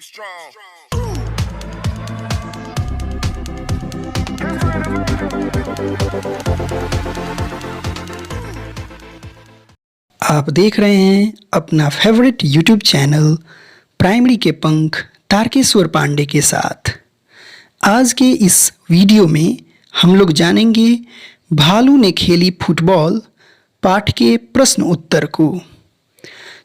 आप देख रहे हैं अपना फेवरेट यूट्यूब चैनल प्राइमरी के पंख तारकेश्वर पांडे के साथ। आज के इस वीडियो में हम लोग जानेंगे भालू ने खेली फुटबॉल पाठ के प्रश्न उत्तर को।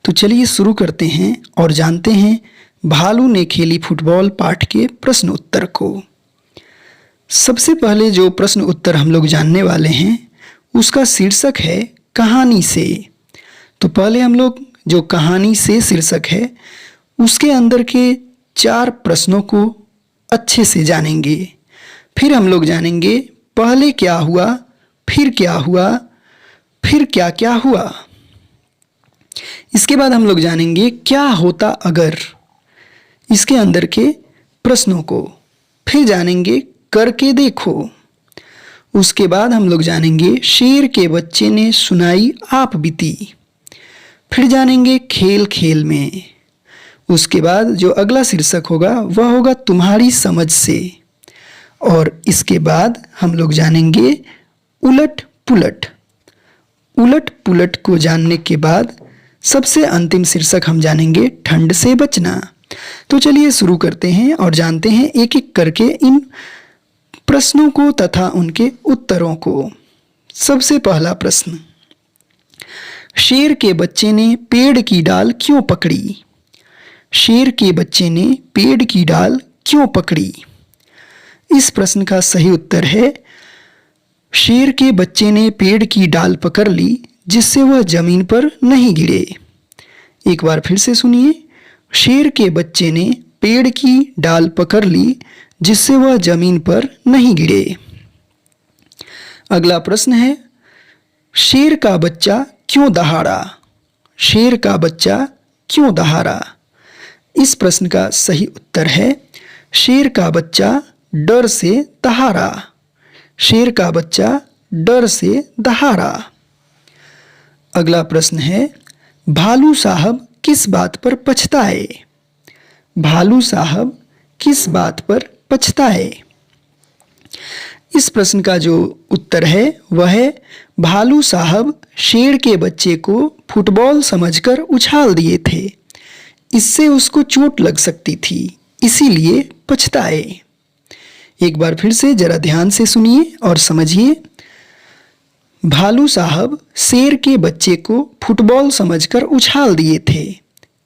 तो चलिए शुरू करते हैं और जानते हैं भालू ने खेली फुटबॉल पाठ के प्रश्न उत्तर को। सबसे पहले जो प्रश्न उत्तर हम लोग जानने वाले हैं उसका शीर्षक है कहानी से। तो पहले हम लोग जो कहानी से शीर्षक है उसके अंदर के 4 प्रश्नों को अच्छे से जानेंगे। फिर हम लोग जानेंगे पहले क्या हुआ, फिर क्या हुआ, फिर क्या क्या हुआ। इसके बाद हम लोग जानेंगे क्या होता अगर, इसके अंदर के प्रश्नों को। फिर जानेंगे करके देखो। उसके बाद हम लोग जानेंगे शेर के बच्चे ने सुनाई आप बीती। फिर जानेंगे खेल खेल में। उसके बाद जो अगला शीर्षक होगा वह होगा तुम्हारी समझ से। और इसके बाद हम लोग जानेंगे उलट पुलट। उलट पुलट को जानने के बाद सबसे अंतिम शीर्षक हम जानेंगे ठंड से बचना। तो चलिए शुरू करते हैं और जानते हैं एक एक करके इन प्रश्नों को तथा उनके उत्तरों को। सबसे पहला प्रश्न, शेर के बच्चे ने पेड़ की डाल क्यों पकड़ी? शेर के बच्चे ने पेड़ की डाल क्यों पकड़ी? इस प्रश्न का सही उत्तर है शेर के बच्चे ने पेड़ की डाल पकड़ ली जिससे वह जमीन पर नहीं गिरे। एक बार फिर से सुनिए, शेर के बच्चे ने पेड़ की डाल पकड़ ली जिससे वह जमीन पर नहीं गिरे। अगला प्रश्न है शेर का बच्चा क्यों दहाड़ा? शेर का बच्चा क्यों दहाड़ा? इस प्रश्न का सही उत्तर है शेर का बच्चा डर से दहाड़ा। शेर का बच्चा डर से दहाड़ा। अगला प्रश्न है भालू साहब किस बात पर पछताए? भालू साहब किस बात पर पछताए? इस प्रश्न का जो उत्तर है वह है भालू साहब शेर के बच्चे को फुटबॉल समझकर उछाल दिए थे, इससे उसको चोट लग सकती थी, इसीलिए पछताए। एक बार फिर से जरा ध्यान से सुनिए और समझिए। भालू साहब शेर के बच्चे को फुटबॉल समझकर उछाल दिए थे,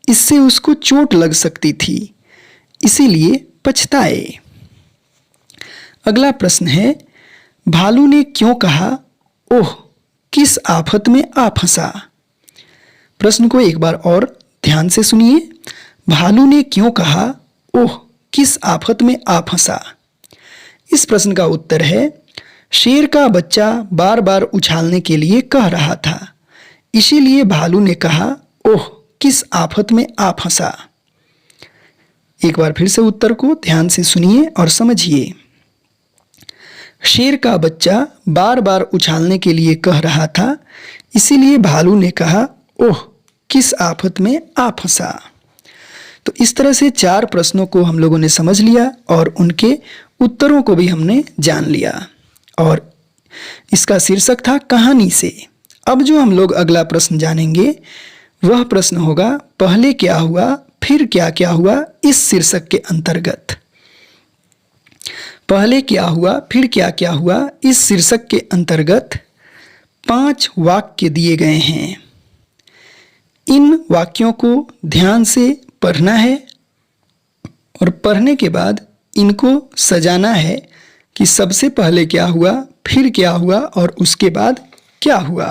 इससे उसको चोट लग सकती थी, इसीलिए पछताए। अगला प्रश्न है भालू ने क्यों कहा ओह किस आफत में आ फंसा? प्रश्न को एक बार और ध्यान से सुनिए। भालू ने क्यों कहा ओह किस आफत में आ फंसा? इस प्रश्न का उत्तर है शेर का बच्चा बार बार उछालने के लिए कह रहा था, इसीलिए भालू ने कहा ओह किस आफत में आ फंसा। एक बार फिर से उत्तर को ध्यान से सुनिए और समझिए। शेर का बच्चा बार बार उछालने के लिए कह रहा था, इसीलिए भालू ने कहा ओह किस आफत में आ फंसा। तो इस तरह से 4 प्रश्नों को हम लोगों ने समझ लिया और उनके उत्तरों को भी हमने जान लिया और इसका शीर्षक था कहानी से। अब जो हम लोग अगला प्रश्न जानेंगे वह प्रश्न होगा पहले क्या हुआ फिर क्या क्या हुआ। इस शीर्षक के अंतर्गत पहले क्या हुआ फिर क्या क्या हुआ इस शीर्षक के अंतर्गत 5 वाक्य दिए गए हैं। इन वाक्यों को ध्यान से पढ़ना है और पढ़ने के बाद इनको सजाना है कि सबसे पहले क्या हुआ, फिर क्या हुआ और उसके बाद क्या हुआ।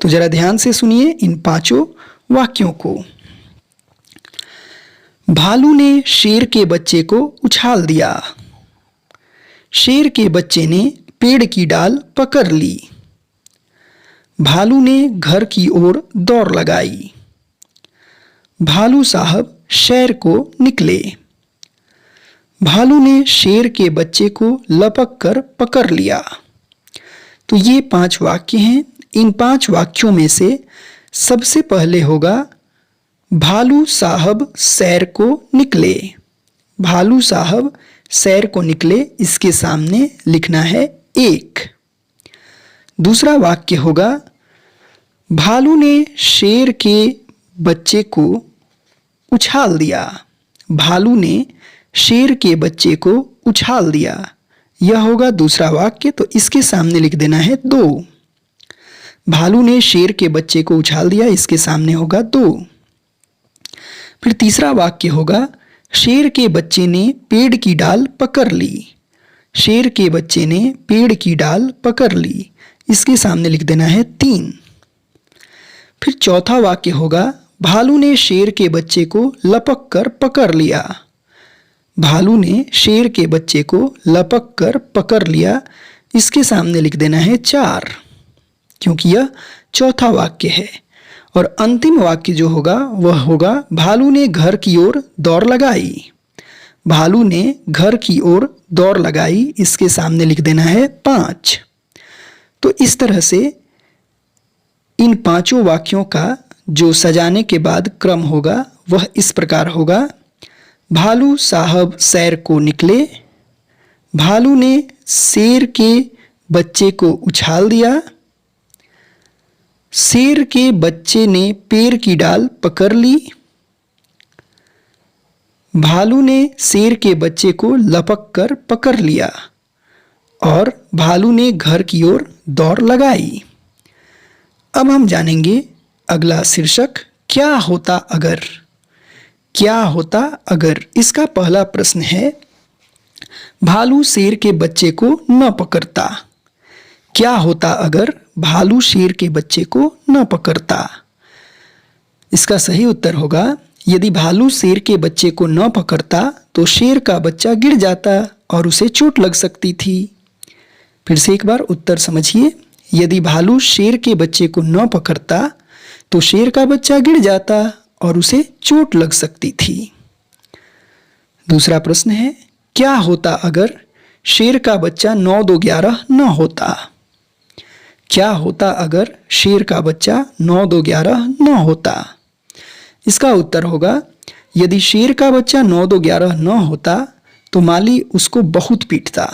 तो जरा ध्यान से सुनिए इन 5 वाक्यों को। भालू ने शेर के बच्चे को उछाल दिया। शेर के बच्चे ने पेड़ की डाल पकड़ ली। भालू ने घर की ओर दौड़ लगाई। भालू साहब शहर को निकले। भालू ने शेर के बच्चे को लपक कर पकड़ लिया। तो ये 5 वाक्य हैं। इन 5 वाक्यों में से सबसे पहले होगा भालू साहब सैर को निकले। भालू साहब सैर को निकले, इसके सामने लिखना है 1। दूसरा वाक्य होगा भालू ने शेर के बच्चे को उछाल दिया। भालू ने शेर के बच्चे को उछाल दिया, यह होगा दूसरा वाक्य, तो इसके सामने लिख देना है 2। भालू ने शेर के बच्चे को उछाल दिया, इसके सामने होगा 2। फिर तीसरा वाक्य होगा शेर के बच्चे ने पेड़ की डाल पकड़ ली। शेर के बच्चे ने पेड़ की डाल पकड़ ली, इसके सामने लिख देना है 3। फिर चौथा वाक्य होगा भालू ने शेर के बच्चे को लपक कर पकड़ लिया। भालू ने शेर के बच्चे को लपक कर पकड़ लिया, इसके सामने लिख देना है 4, क्योंकि यह चौथा वाक्य है। और अंतिम वाक्य जो होगा वह होगा भालू ने घर की ओर दौड़ लगाई। भालू ने घर की ओर दौड़ लगाई, इसके सामने लिख देना है 5। तो इस तरह से इन पांचों वाक्यों का जो सजाने के बाद क्रम होगा वह इस प्रकार होगा। भालू साहब सैर को निकले। भालू ने शेर के बच्चे को उछाल दिया। शेर के बच्चे ने पेड़ की डाल पकड़ ली। भालू ने शेर के बच्चे को लपक कर पकड़ लिया और भालू ने घर की ओर दौड़ लगाई। अब हम जानेंगे अगला शीर्षक क्या होता अगर। क्या होता अगर, इसका पहला प्रश्न है भालू शेर के बच्चे को न पकड़ता। क्या होता अगर भालू शेर के बच्चे को न पकड़ता। इसका सही उत्तर होगा यदि भालू शेर के बच्चे को न पकड़ता तो शेर का बच्चा गिर जाता और उसे चोट लग सकती थी। फिर से एक बार उत्तर समझिए, यदि भालू शेर के बच्चे को न पकड़ता तो शेर का बच्चा गिर जाता और उसे चोट लग सकती थी। दूसरा प्रश्न है क्या होता अगर शेर का बच्चा 9, 2, 11 न होता। क्या होता अगर शेर का बच्चा 9, 2, 11 न होता। इसका उत्तर होगा यदि शेर का बच्चा 9, 2, 11 न होता तो माली उसको बहुत पीटता।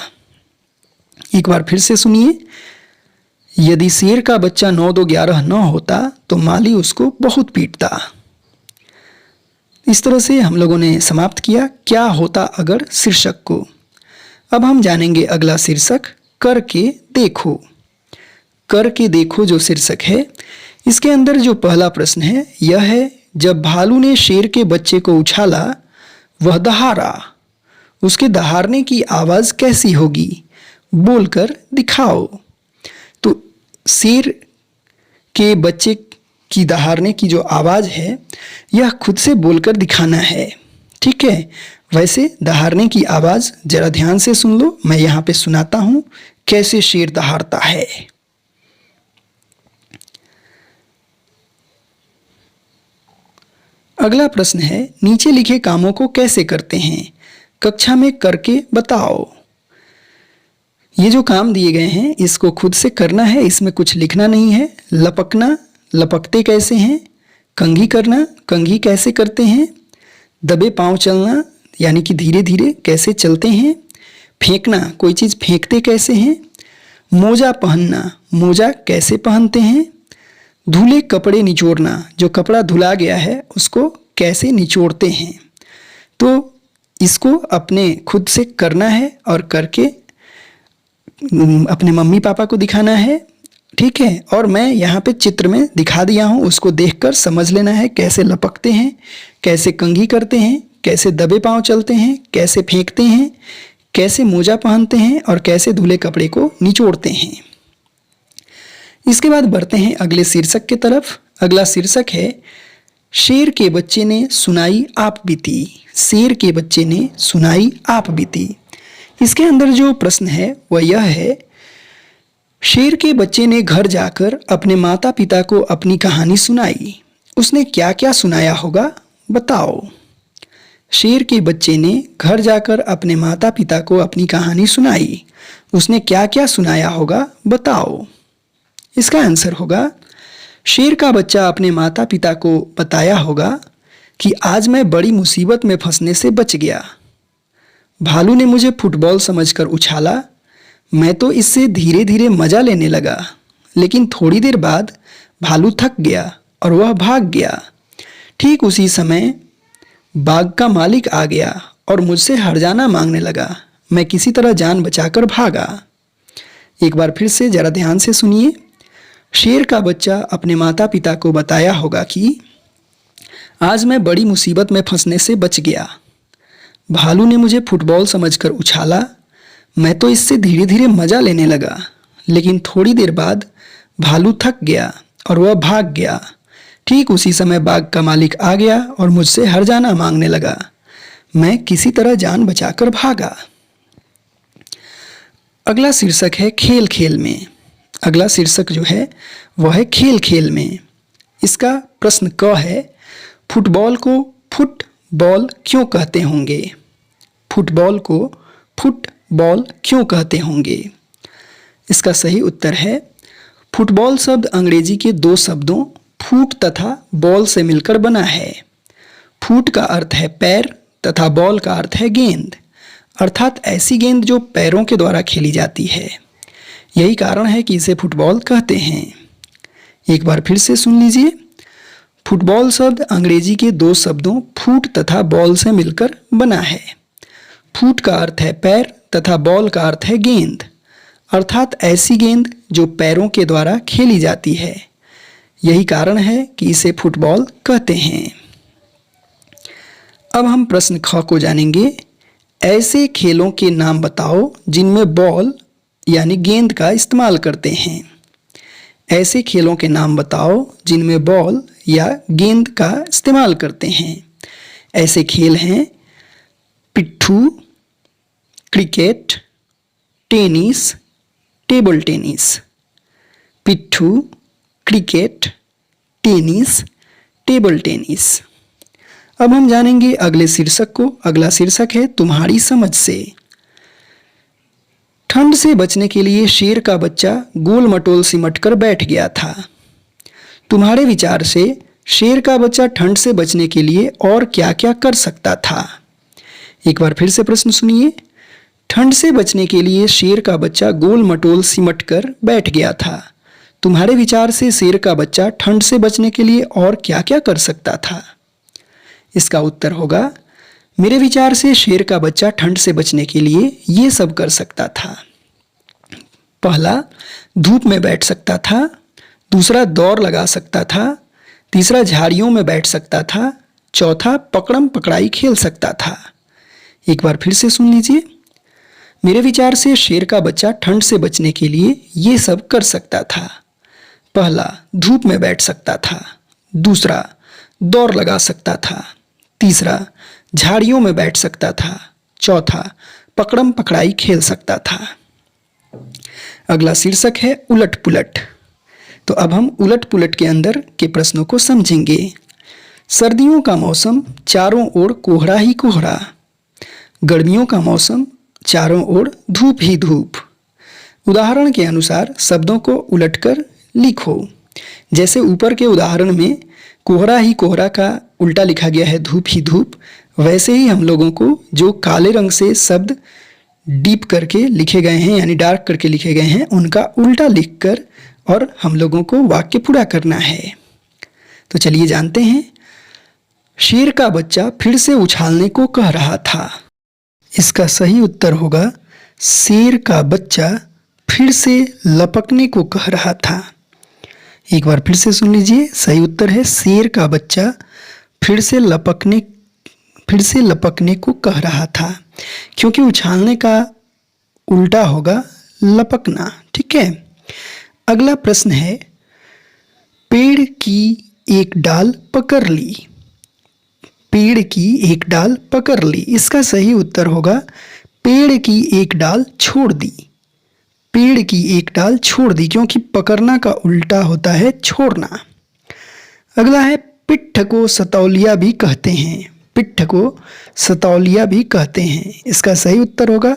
एक बार फिर से सुनिए, यदि शेर का बच्चा 9, 2, 11 न होता तो माली उसको बहुत पीटता। इस तरह से हम लोगों ने समाप्त किया क्या होता अगर शीर्षक को। अब हम जानेंगे अगला शीर्षक करके देखो। करके देखो जो शीर्षक है, इसके अंदर जो पहला प्रश्न है यह है जब भालू ने शेर के बच्चे को उछाला वह दहाड़ा, उसके दहाड़ने की आवाज़ कैसी होगी, बोलकर दिखाओ। तो शेर के बच्चे की दहाड़ने की जो आवाज़ है यह खुद से बोलकर दिखाना है, ठीक है। वैसे दहाड़ने की आवाज़ जरा ध्यान से सुन लो, मैं यहाँ पे सुनाता हूँ कैसे शेर दहाड़ता है। अगला प्रश्न है नीचे लिखे कामों को कैसे करते हैं, कक्षा में करके बताओ। ये जो काम दिए गए हैं इसको खुद से करना है, इसमें कुछ लिखना नहीं है। लपकना, लपकते कैसे हैं। कंघी करना, कंघी कैसे करते हैं। दबे पांव चलना यानी कि धीरे धीरे कैसे चलते हैं। फेंकना, कोई चीज़ फेंकते कैसे हैं। मोजा पहनना, मोजा कैसे पहनते हैं। धुले कपड़े निचोड़ना, जो कपड़ा धुला गया है उसको कैसे निचोड़ते हैं। तो इसको अपने खुद से करना है और करके अपने मम्मी पापा को दिखाना है, ठीक है। और मैं यहाँ पे चित्र में दिखा दिया हूँ, उसको देखकर समझ लेना है कैसे लपकते हैं, कैसे कंघी करते हैं, कैसे दबे पांव चलते हैं, कैसे फेंकते हैं, कैसे मोजा पहनते हैं और कैसे धुले कपड़े को निचोड़ते हैं। इसके बाद बढ़ते हैं अगले शीर्षक की तरफ। अगला शीर्षक है शेर के बच्चे ने सुनाई आप बीती। शेर के बच्चे ने सुनाई आप बीती। इसके अंदर जो प्रश्न है वह यह है शेर के बच्चे ने घर जाकर अपने माता पिता को अपनी कहानी सुनाई। उसने क्या क्या सुनाया होगा बताओ। शेर के बच्चे ने घर जाकर अपने माता पिता को अपनी कहानी सुनाई। उसने क्या क्या सुनाया होगा बताओ। इसका आंसर होगा शेर का बच्चा अपने माता पिता को बताया होगा कि आज मैं बड़ी मुसीबत में फंसने से बच गया। भालू ने मुझे फुटबॉल समझकर उछाला। मैं तो इससे धीरे धीरे मजा लेने लगा, लेकिन थोड़ी देर बाद भालू थक गया और वह भाग गया। ठीक उसी समय बाग का मालिक आ गया और मुझसे हर्जाना मांगने लगा। मैं किसी तरह जान बचाकर भागा। एक बार फिर से जरा ध्यान से सुनिए। शेर का बच्चा अपने माता पिता को बताया होगा कि आज मैं बड़ी मुसीबत में फंसने से बच गया। भालू ने मुझे फुटबॉल समझकर उछाला। मैं तो इससे धीरे धीरे मजा लेने लगा, लेकिन थोड़ी देर बाद भालू थक गया और वह भाग गया। ठीक उसी समय बाग का मालिक आ गया और मुझसे हर्जाना मांगने लगा। मैं किसी तरह जान बचाकर भागा। अगला शीर्षक है खेल खेल में। अगला शीर्षक जो है वह है खेल खेल में। इसका प्रश्न क है, फुटबॉल को फुटबॉल क्यों कहते होंगे? फुटबॉल को फुटबॉल क्यों कहते होंगे? इसका सही उत्तर है, फुटबॉल शब्द अंग्रेजी के दो शब्दों फुट तथा बॉल से मिलकर बना है। फुट का अर्थ है पैर तथा बॉल का अर्थ है गेंद, अर्थात ऐसी गेंद जो पैरों के द्वारा खेली जाती है। यही कारण है कि इसे फुटबॉल कहते हैं। एक बार फिर से सुन लीजिए। फुटबॉल शब्द अंग्रेजी के दो शब्दों फुट तथा बॉल से मिलकर बना है। फुट का अर्थ है पैर तथा बॉल का अर्थ है गेंद, अर्थात ऐसी गेंद जो पैरों के द्वारा खेली जाती है। यही कारण है कि इसे फुटबॉल कहते हैं। अब हम प्रश्न ख को जानेंगे। ऐसे खेलों के नाम बताओ जिनमें बॉल यानी गेंद का इस्तेमाल करते हैं। ऐसे खेलों के नाम बताओ जिनमें बॉल या गेंद का इस्तेमाल करते हैं। ऐसे खेल हैं पिट्ठू, क्रिकेट, टेनिस, टेबल टेनिस। पिट्ठू, क्रिकेट, टेनिस, टेबल टेनिस। अब हम जानेंगे अगले शीर्षक को। अगला शीर्षक है तुम्हारी समझ से। ठंड से बचने के लिए शेर का बच्चा गोल मटोल सिमट कर बैठ गया था। तुम्हारे विचार से शेर का बच्चा ठंड से बचने के लिए और क्या क्या कर सकता था? एक बार फिर से प्रश्न सुनिए। ठंड से बचने के लिए शेर का बच्चा गोल मटोल सिमट कर बैठ गया था। तुम्हारे विचार से शेर का बच्चा ठंड से बचने के लिए और क्या क्या कर सकता था? इसका उत्तर होगा, मेरे विचार से शेर का बच्चा ठंड से बचने के लिए ये सब कर सकता था। पहला, धूप में बैठ सकता था। दूसरा, दौड़ लगा सकता था। तीसरा, झाड़ियों में बैठ सकता था। चौथा, पकड़म पकड़ाई खेल सकता था। एक बार फिर से सुन लीजिए। मेरे विचार से शेर का बच्चा ठंड से बचने के लिए ये सब कर सकता था। पहला, धूप में बैठ सकता था। दूसरा, दौड़ लगा सकता था। तीसरा, झाड़ियों में बैठ सकता था। चौथा, पकड़म पकड़ाई खेल सकता था। अगला शीर्षक है उलट पुलट। तो अब हम उलट पुलट के अंदर के प्रश्नों को समझेंगे। सर्दियों का मौसम, चारों ओर कोहरा ही कोहरा। गर्मियों का मौसम, चारों ओर धूप ही धूप। उदाहरण के अनुसार शब्दों को उलटकर लिखो। जैसे ऊपर के उदाहरण में कोहरा ही कोहरा का उल्टा लिखा गया है धूप ही धूप, वैसे ही हम लोगों को जो काले रंग से शब्द डीप करके लिखे गए हैं यानी डार्क करके लिखे गए हैं उनका उल्टा लिखकर और हम लोगों को वाक्य पूरा करना है। तो चलिए जानते हैं। शेर का बच्चा फिर से उछालने को कह रहा था। इसका सही उत्तर होगा, शेर का बच्चा फिर से लपकने को कह रहा था। एक बार फिर से सुन लीजिए। सही उत्तर है, शेर का बच्चा फिर से लपकने को कह रहा था, क्योंकि उछालने का उल्टा होगा लपकना। ठीक है। अगला प्रश्न है, पेड़ की एक डाल पकड़ ली। पेड़ की एक डाल पकड़ ली। इसका सही उत्तर होगा, पेड़ की एक डाल छोड़ दी। पेड़ की एक डाल छोड़ दी, क्योंकि पकड़ना का उल्टा होता है छोड़ना। अगला है, पिट्ठ को सतौलिया भी कहते हैं। पिट्ठ को सतौलिया भी कहते हैं। इसका सही उत्तर होगा,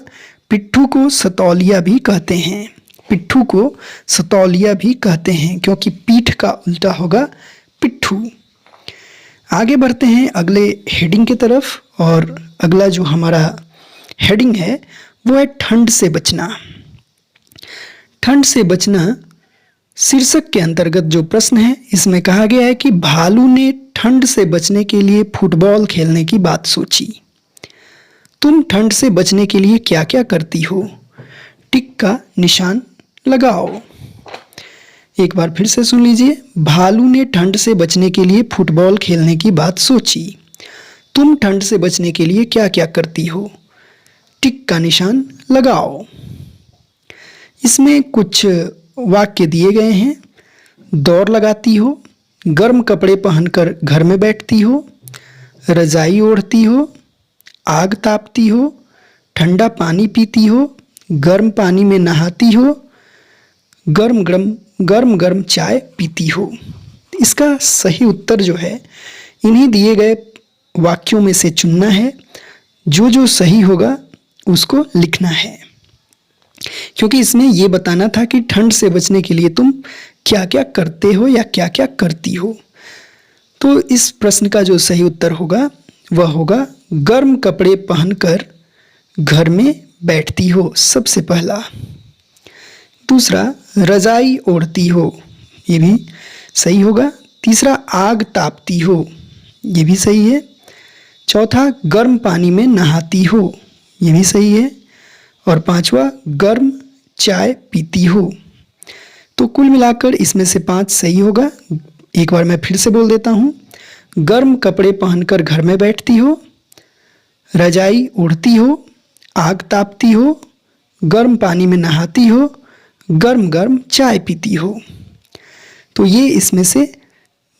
पिट्ठू को सतौलिया भी कहते हैं। पिट्ठू को सतौलिया भी कहते हैं, क्योंकि पीठ का उल्टा होगा पिट्ठू। आगे बढ़ते हैं अगले हेडिंग की तरफ और अगला जो हमारा हेडिंग है वो है ठंड से बचना। ठंड से बचना शीर्षक के अंतर्गत जो प्रश्न है इसमें कहा गया है कि भालू ने ठंड से बचने के लिए फुटबॉल खेलने की बात सोची। तुम ठंड से बचने के लिए क्या क्या करती हो? टिक का निशान लगाओ। एक बार फिर से सुन लीजिए। भालू ने ठंड से बचने के लिए फुटबॉल खेलने की बात सोची। तुम ठंड से बचने के लिए क्या क्या करती हो? टिक का निशान लगाओ। इसमें कुछ वाक्य दिए गए हैं। दौड़ लगाती हो, गर्म कपड़े पहनकर घर में बैठती हो, रजाई ओढ़ती हो, आग तापती हो, ठंडा पानी पीती हो, गर्म पानी में नहाती हो, गर्म गर्म चाय पीती हो। इसका सही उत्तर जो है इन्हीं दिए गए वाक्यों में से चुनना है। जो जो सही होगा उसको लिखना है, क्योंकि इसमें यह बताना था कि ठंड से बचने के लिए तुम क्या क्या करते हो या क्या क्या करती हो। तो इस प्रश्न का जो सही उत्तर होगा वह होगा गर्म कपड़े पहनकर घर में बैठती हो, सबसे पहला। दूसरा, रजाई ओढ़ती हो, ये भी सही होगा। तीसरा, आग तापती हो, ये भी सही है। चौथा, गर्म पानी में नहाती हो, ये भी सही है। और पांचवा, गर्म चाय पीती हो। तो कुल मिलाकर इसमें से 5 सही होगा। एक बार मैं फिर से बोल देता हूँ। गर्म कपड़े पहनकर घर में बैठती हो, रजाई ओढ़ती हो, आग तापती हो, गर्म पानी में नहाती हो, गर्म गर्म चाय पीती हो। तो ये इसमें से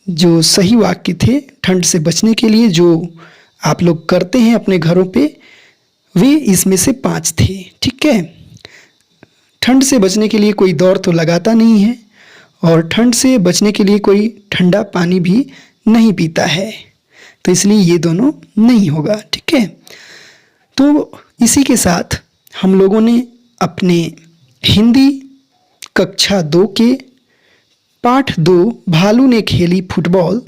जो सही वाक्य थे ठंड से बचने के लिए जो आप लोग करते हैं अपने घरों पे, वे इसमें से 5 थे। ठीक है। ठंड से बचने के लिए कोई दौड़ तो लगाता नहीं है और ठंड से बचने के लिए कोई ठंडा पानी भी नहीं पीता है, तो इसलिए ये दोनों नहीं होगा। ठीक है। तो इसी के साथ हम लोगों ने अपने हिंदी कक्षा 2 के पाठ 2 भालू ने खेली फुटबॉल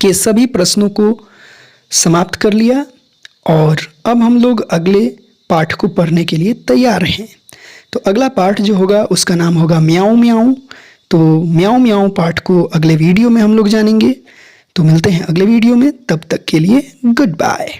के सभी प्रश्नों को समाप्त कर लिया और अब हम लोग अगले पाठ को पढ़ने के लिए तैयार हैं। तो अगला पाठ जो होगा उसका नाम होगा म्याऊं म्याऊं। तो म्याऊं म्याऊं पाठ को अगले वीडियो में हम लोग जानेंगे। तो मिलते हैं अगले वीडियो में, तब तक के लिए गुड बाय।